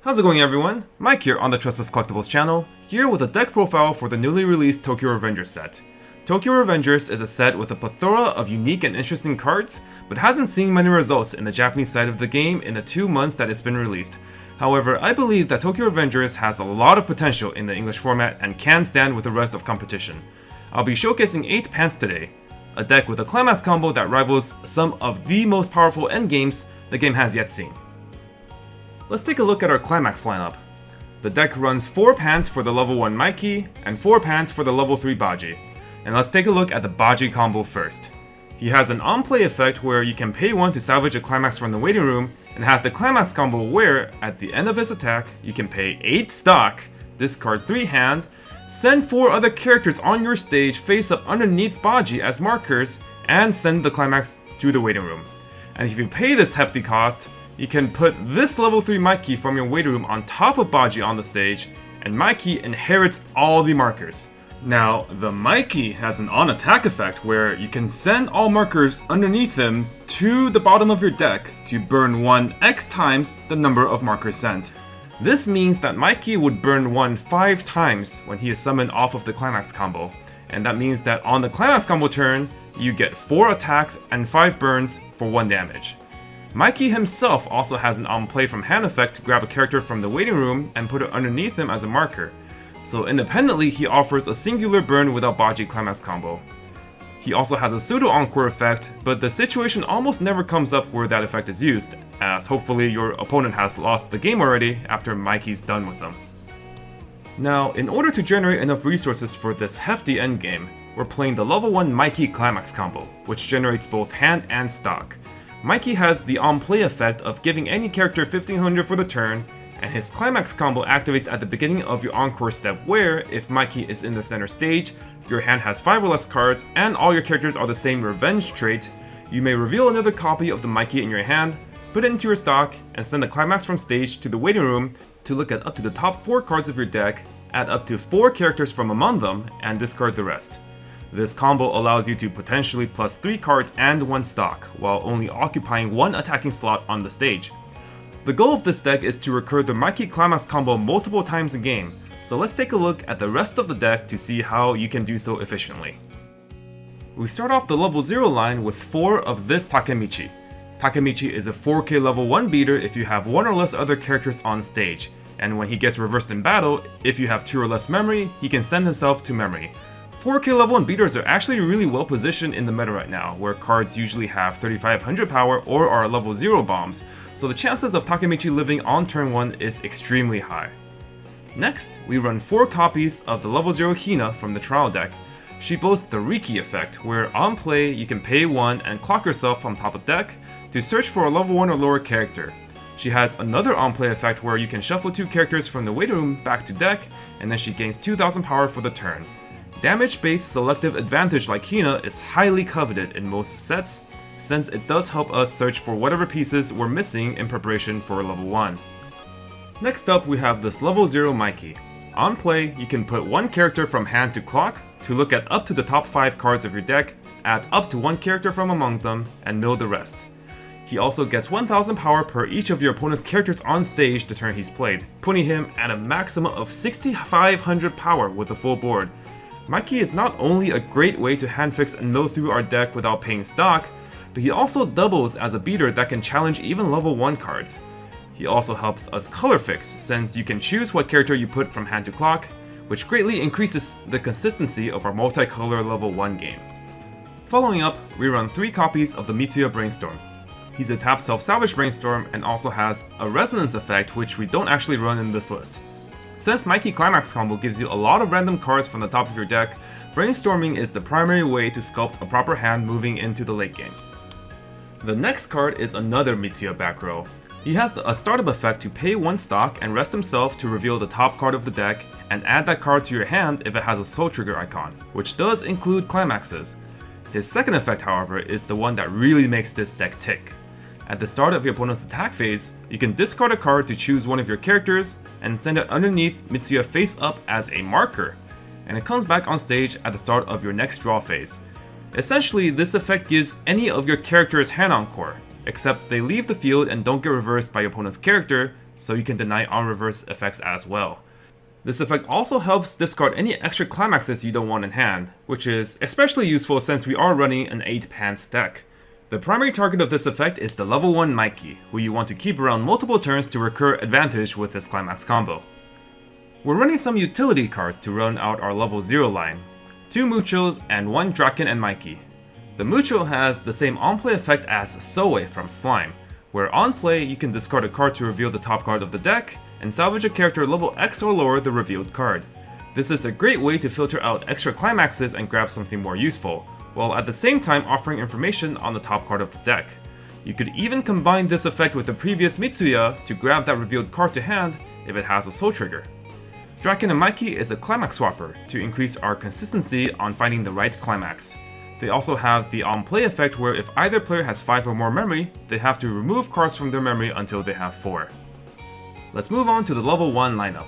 How's it going, everyone? Mike here on the Tressa's Collectibles channel, here with a deck profile for the newly released Tokyo Revengers set. Tokyo Revengers is a set with a plethora of unique and interesting cards, but hasn't seen many results in the Japanese side of the game in the 2 months that it's been released. However, I believe that Tokyo Revengers has a lot of potential in the English format and can stand with the rest of competition. I'll be showcasing 8 pants today, a deck with a Climax combo that rivals some of the most powerful endgames the game has yet seen. Let's take a look at our Climax lineup. The deck runs 4 pants for the level 1 Mikey and 4 pants for the level 3 Baji. And let's take a look at the Baji combo first. He has an on-play effect where you can pay 1 to salvage a Climax from the waiting room, and has the Climax combo where, at the end of his attack, you can pay 8 stock, discard 3 hand, send 4 other characters on your stage face up underneath Baji as markers, and send the Climax to the waiting room. And if you pay this hefty cost, you can put this level 3 Mikey from your waiting room on top of Baji on the stage, and Mikey inherits all the markers. Now, the Mikey has an on-attack effect where you can send all markers underneath him to the bottom of your deck to burn 1 X times the number of markers sent. This means that Mikey would burn 1 5 times when he is summoned off of the Climax combo, and that means that on the Climax combo turn, you get 4 attacks and 5 burns for 1 damage. Mikey himself also has an on-play from hand effect to grab a character from the waiting room and put it underneath him as a marker. So independently, he offers a singular burn without Baji Climax combo. He also has a pseudo encore effect, but the situation almost never comes up where that effect is used, as hopefully your opponent has lost the game already after Mikey's done with them. Now, in order to generate enough resources for this hefty endgame, we're playing the level 1 Mikey Climax combo, which generates both hand and stock. Mikey has the on-play effect of giving any character 1500 for the turn, and his Climax combo activates at the beginning of your encore step where, if Mikey is in the center stage, your hand has 5 or less cards, and all your characters are the same revenge trait, you may reveal another copy of the Mikey in your hand, put it into your stock, and send the Climax from stage to the waiting room to look at up to the top 4 cards of your deck, add up to 4 characters from among them, and discard the rest. This combo allows you to potentially plus 3 cards and 1 stock, while only occupying 1 attacking slot on the stage. The goal of this deck is to recur the Mikey Climax combo multiple times a game, so let's take a look at the rest of the deck to see how you can do so efficiently. We start off the level 0 line with 4 of this Takemichi. Takemichi is a 4K level 1 beater if you have 1 or less other characters on stage, and when he gets reversed in battle, if you have 2 or less memory, he can send himself to memory. 4K level 1 beaters are actually really well positioned in the meta right now, where cards usually have 3500 power or are level 0 bombs, so the chances of Takemichi living on turn 1 is extremely high. Next, we run 4 copies of the level 0 Hina from the trial deck. She boasts the Riki effect, where on play you can pay 1 and clock yourself on top of deck to search for a level 1 or lower character. She has another on-play effect where you can shuffle 2 characters from the waiting room back to deck, and then she gains 2000 power for the turn. Damage-based selective advantage like Hina is highly coveted in most sets, since it does help us search for whatever pieces we're missing in preparation for level 1. Next up, we have this level 0 Mikey. On play, you can put 1 character from hand to clock to look at up to the top 5 cards of your deck, add up to 1 character from among them, and mill the rest. He also gets 1000 power per each of your opponent's characters on stage the turn he's played, putting him at a maximum of 6500 power with a full board. Mikey is not only a great way to handfix and mill through our deck without paying stock, but he also doubles as a beater that can challenge even level 1 cards. He also helps us color fix, since you can choose what character you put from hand to clock, which greatly increases the consistency of our multicolor level 1 game. Following up, we run 3 copies of the Mitsuya Brainstorm. He's a tap self-salvage Brainstorm and also has a resonance effect which we don't actually run in this list. Since Mikey Climax combo gives you a lot of random cards from the top of your deck, brainstorming is the primary way to sculpt a proper hand moving into the late game. The next card is another Mitsuya back row. He has a startup effect to pay 1 stock and rest himself to reveal the top card of the deck, and add that card to your hand if it has a soul trigger icon, which does include climaxes. His second effect, however, is the one that really makes this deck tick. At the start of your opponent's attack phase, you can discard a card to choose one of your characters and send it underneath Mitsuya face up as a marker, and it comes back on stage at the start of your next draw phase. Essentially, this effect gives any of your characters hand encore, except they leave the field and don't get reversed by your opponent's character, so you can deny on-reverse effects as well. This effect also helps discard any extra climaxes you don't want in hand, which is especially useful since we are running an 8-pants deck. The primary target of this effect is the level 1 Mikey, who you want to keep around multiple turns to recur advantage with this Climax combo. We're running some utility cards to run out our level 0 line, 2 Muchos and 1 Draken and Mikey. The Mucho has the same on-play effect as Soe from Slime, where on play you can discard a card to reveal the top card of the deck, and salvage a character level X or lower the revealed card. This is a great way to filter out extra climaxes and grab something more useful, while at the same time offering information on the top card of the deck. You could even combine this effect with the previous Mitsuya to grab that revealed card to hand if it has a soul trigger. Draken and Mikey is a climax swapper to increase our consistency on finding the right climax. They also have the on-play effect where if either player has 5 or more memory, they have to remove cards from their memory until they have 4. Let's move on to the level 1 lineup.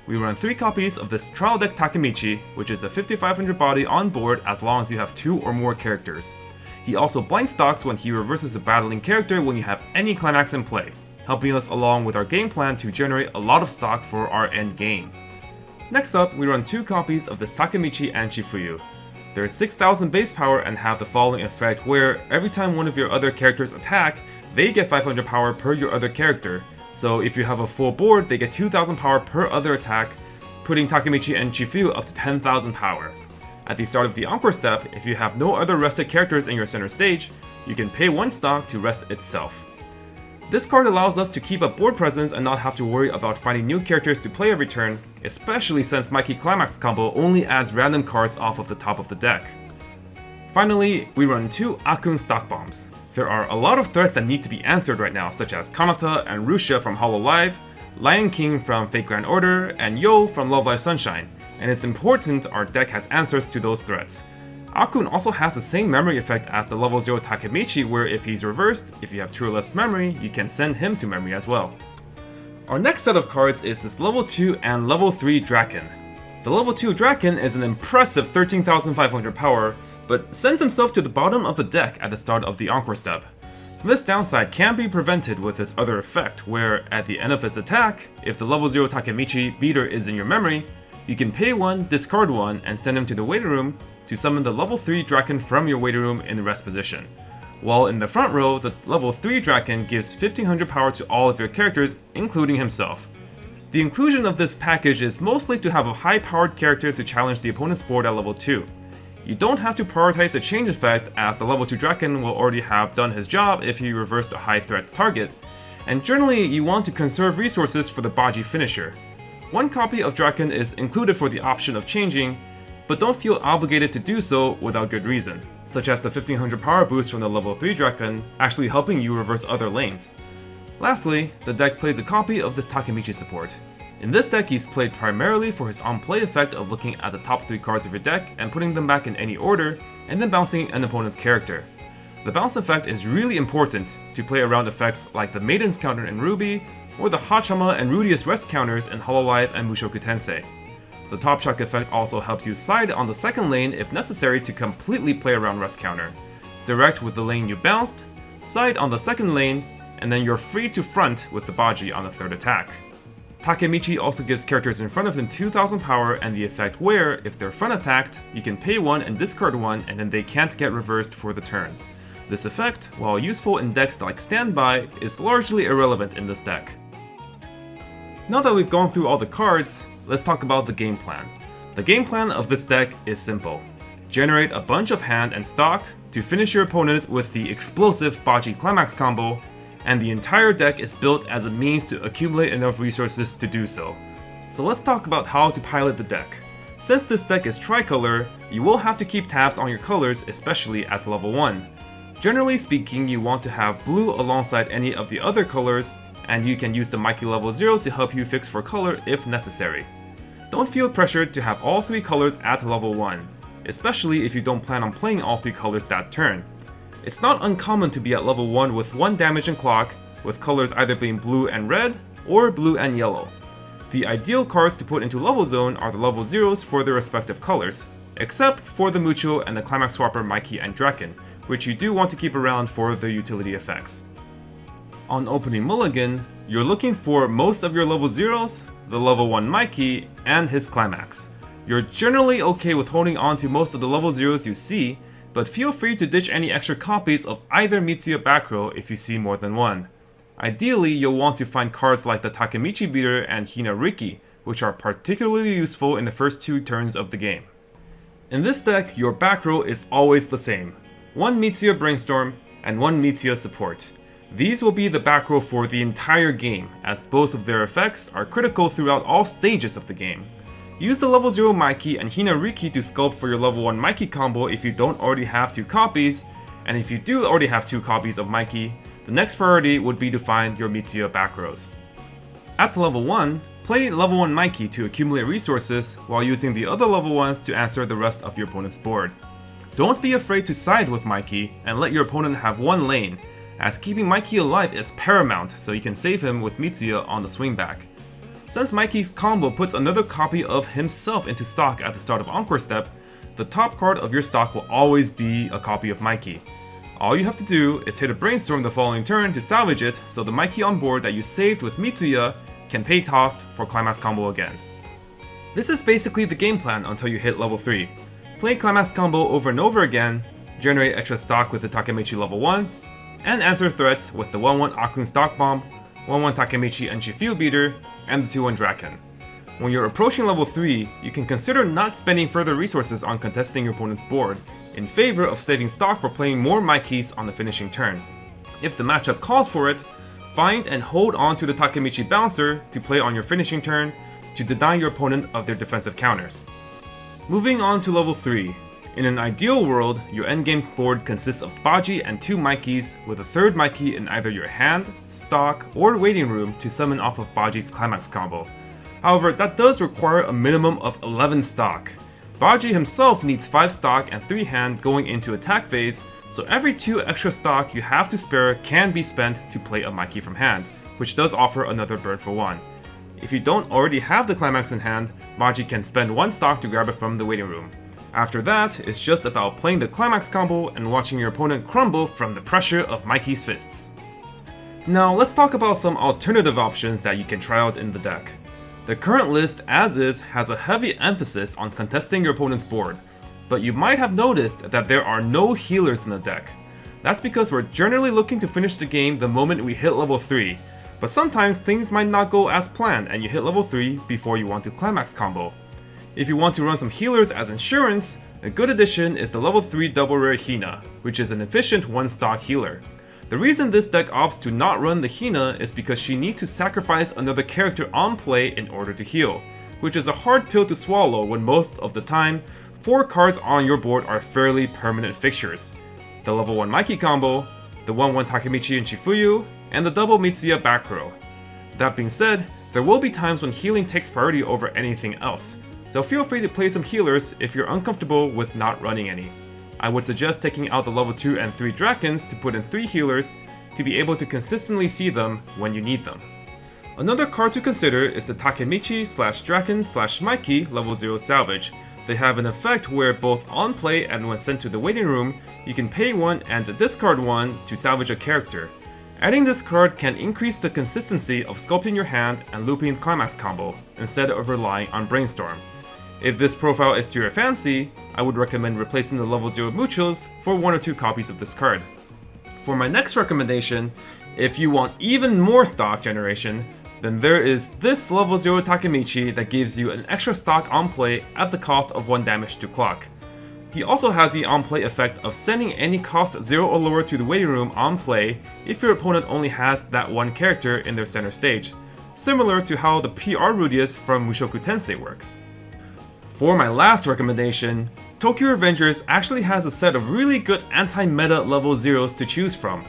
We run 3 copies of this trial deck Takemichi, which is a 5500 body on board as long as you have 2 or more characters. He also blind stocks when he reverses a battling character when you have any climax in play, helping us along with our game plan to generate a lot of stock for our end game. Next up, we run 2 copies of this Takemichi and Shifuyu. They're 6000 base power and have the following effect where every time one of your other characters attack, they get 500 power per your other character. So if you have a full board, they get 2000 power per other attack, putting Takemichi and Shifuyu up to 10,000 power. At the start of the Encore step, if you have no other rested characters in your center stage, you can pay 1 stock to rest itself. This card allows us to keep up board presence and not have to worry about finding new characters to play every turn, especially since Mikey Climax combo only adds random cards off of the top of the deck. Finally, we run 2 Akun stock bombs. There are a lot of threats that need to be answered right now, such as Kanata and Rusha from Hololive, Lion King from Fate Grand Order, and Yo from Love Live Sunshine, and it's important our deck has answers to those threats. Akun also has the same memory effect as the level 0 Takemichi where if he's reversed, if you have 2 or less memory, you can send him to memory as well. Our next set of cards is this level 2 and level 3 Draken. The level 2 Draken is an impressive 13,500 power, but sends himself to the bottom of the deck at the start of the Encore step. This downside can be prevented with his other effect, where at the end of his attack, if the level 0 Takemichi beater is in your memory, you can pay 1, discard 1, and send him to the waiting room to summon the level 3 Draken from your waiting room in the rest position. While in the front row, the level 3 Draken gives 1500 power to all of your characters, including himself. The inclusion of this package is mostly to have a high-powered character to challenge the opponent's board at level 2. You don't have to prioritize the change effect as the level 2 Draken will already have done his job if he reversed a high threat target, and generally you want to conserve resources for the Baji finisher. 1 copy of Draken is included for the option of changing, but don't feel obligated to do so without good reason, such as the 1500 power boost from the level 3 Draken actually helping you reverse other lanes. Lastly, the deck plays a copy of this Takemichi support. In this deck, he's played primarily for his on-play effect of looking at the top 3 cards of your deck and putting them back in any order, and then bouncing an opponent's character. The bounce effect is really important to play around effects like the Maiden's counter in Ruby, or the Hachama and Rudius rest counters in Hololive and Mushoku Tensei. The Top Shock effect also helps you side on the second lane if necessary to completely play around rest counter. Direct with the lane you bounced, side on the second lane, and then you're free to front with the Baji on the third attack. Takemichi also gives characters in front of him 2000 power and the effect where, if they're front attacked, you can pay 1 and discard 1 and then they can't get reversed for the turn. This effect, while useful in decks like Standby, is largely irrelevant in this deck. Now that we've gone through all the cards, let's talk about the game plan. The game plan of this deck is simple. Generate a bunch of hand and stock to finish your opponent with the explosive Baji Climax combo, and the entire deck is built as a means to accumulate enough resources to do so. So let's talk about how to pilot the deck. Since this deck is tricolor, you will have to keep tabs on your colors, especially at level 1. Generally speaking, you want to have blue alongside any of the other colors, and you can use the Mikey level 0 to help you fix for color if necessary. Don't feel pressured to have all 3 colors at level 1, especially if you don't plan on playing all 3 colors that turn. It's not uncommon to be at level 1 with 1 damage and clock, with colors either being blue and red, or blue and yellow. The ideal cards to put into level zone are the level 0s for their respective colors, except for the Mucho and the Climax Swapper Mikey and Draken, which you do want to keep around for their utility effects. On opening mulligan, you're looking for most of your level 0s, the level 1 Mikey, and his Climax. You're generally okay with holding on to most of the level 0s you see, but feel free to ditch any extra copies of either Mitsuya back row if you see more than one. Ideally, you'll want to find cards like the Takemichi Beater and Hina Riki, which are particularly useful in the first 2 turns of the game. In this deck, your back row is always the same. 1 Mitsuya Brainstorm and 1 Mitsuya Support. These will be the back row for the entire game, as both of their effects are critical throughout all stages of the game. Use the level 0 Mikey and Hina Riki to sculpt for your level 1 Mikey combo if you don't already have 2 copies, and if you do already have 2 copies of Mikey, the next priority would be to find your Mitsuya back rows. At level 1, play level 1 Mikey to accumulate resources while using the other level 1s to answer the rest of your opponent's board. Don't be afraid to side with Mikey and let your opponent have 1 lane, as keeping Mikey alive is paramount so you can save him with Mitsuya on the swingback. Since Mikey's combo puts another copy of himself into stock at the start of Encore Step, the top card of your stock will always be a copy of Mikey. All you have to do is hit a Brainstorm the following turn to salvage it so the Mikey on board that you saved with Mitsuya can pay tossed for Climax Combo again. This is basically the game plan until you hit level 3. Play Climax Combo over and over again, generate extra stock with the Takemichi level 1, and answer threats with the 1-1 Akun Stock Bomb, 1-1 Takemichi and Shifu Beater, and the 2-1 Draken. When you're approaching level 3, you can consider not spending further resources on contesting your opponent's board, in favor of saving stock for playing more Mikeys on the finishing turn. If the matchup calls for it, find and hold on to the Takemichi Bouncer to play on your finishing turn to deny your opponent of their defensive counters. Moving on to level 3. In an ideal world, your endgame board consists of Baji and 2 Mikeys with a 3rd Mikey in either your hand, stock, or waiting room to summon off of Baji's Climax combo. However, that does require a minimum of 11 stock. Baji himself needs 5 stock and 3 hand going into attack phase, so every 2 extra stock you have to spare can be spent to play a Mikey from hand, which does offer another burn for 1. If you don't already have the Climax in hand, Baji can spend 1 stock to grab it from the waiting room. After that, it's just about playing the Climax combo and watching your opponent crumble from the pressure of Mikey's fists. Now let's talk about some alternative options that you can try out in the deck. The current list as is has a heavy emphasis on contesting your opponent's board, but you might have noticed that there are no healers in the deck. That's because we're generally looking to finish the game the moment we hit level 3, but sometimes things might not go as planned and you hit level 3 before you want to Climax combo. If you want to run some healers as insurance, a good addition is the level 3 double rare Hina, which is an efficient 1-stock healer. The reason this deck opts to not run the Hina is because she needs to sacrifice another character on play in order to heal, which is a hard pill to swallow when most of the time, 4 cards on your board are fairly permanent fixtures. The level 1 Mikey combo, the 1-1 Takemichi and Shifuyu, and the double Mitsuya back row. That being said, there will be times when healing takes priority over anything else, so feel free to play some healers if you're uncomfortable with not running any. I would suggest taking out the level 2 and 3 Drakens to put in 3 healers to be able to consistently see them when you need them. Another card to consider is the Takemichi/Draken/Mikey level 0 salvage. They have an effect where both on play and when sent to the waiting room, you can pay 1 and discard 1 to salvage a character. Adding this card can increase the consistency of sculpting your hand and looping the Climax combo, instead of relying on Brainstorm. If this profile is to your fancy, I would recommend replacing the level 0 Muchos for 1 or 2 copies of this card. For my next recommendation, if you want even more stock generation, then there is this level 0 Takemichi that gives you an extra stock on play at the cost of 1 damage to clock. He also has the on play effect of sending any cost 0 or lower to the waiting room on play if your opponent only has that 1 character in their center stage, similar to how the PR Rudius from Mushoku Tensei works. For my last recommendation, Tokyo Revengers actually has a set of really good anti-meta level 0s to choose from.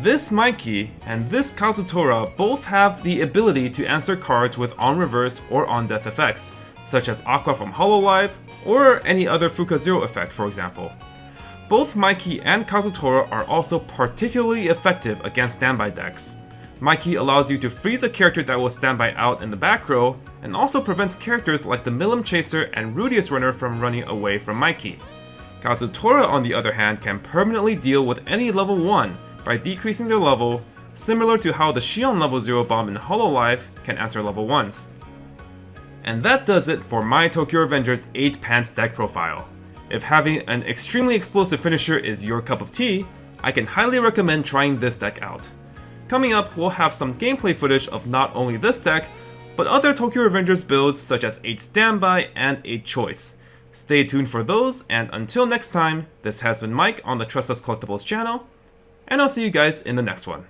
This Mikey and this Kazutora both have the ability to answer cards with on-reverse or on-death effects, such as Aqua from Hololive or any other Fuka Zero effect, for example. Both Mikey and Kazutora are also particularly effective against standby decks. Mikey allows you to freeze a character that will standby out in the back row, and also prevents characters like the Milim Chaser and Rudius Runner from running away from Mikey. Kazutora, on the other hand, can permanently deal with any level 1 by decreasing their level, similar to how the Shion level 0 bomb in Hololive can answer level 1s. And that does it for my Tokyo Revengers 8 pants deck profile. If having an extremely explosive finisher is your cup of tea, I can highly recommend trying this deck out. Coming up, we'll have some gameplay footage of not only this deck, but other Tokyo Revengers builds such as 8 Standby and 8 Choice. Stay tuned for those, and until next time, this has been Mike on the Tressa's Collectibles channel, and I'll see you guys in the next one.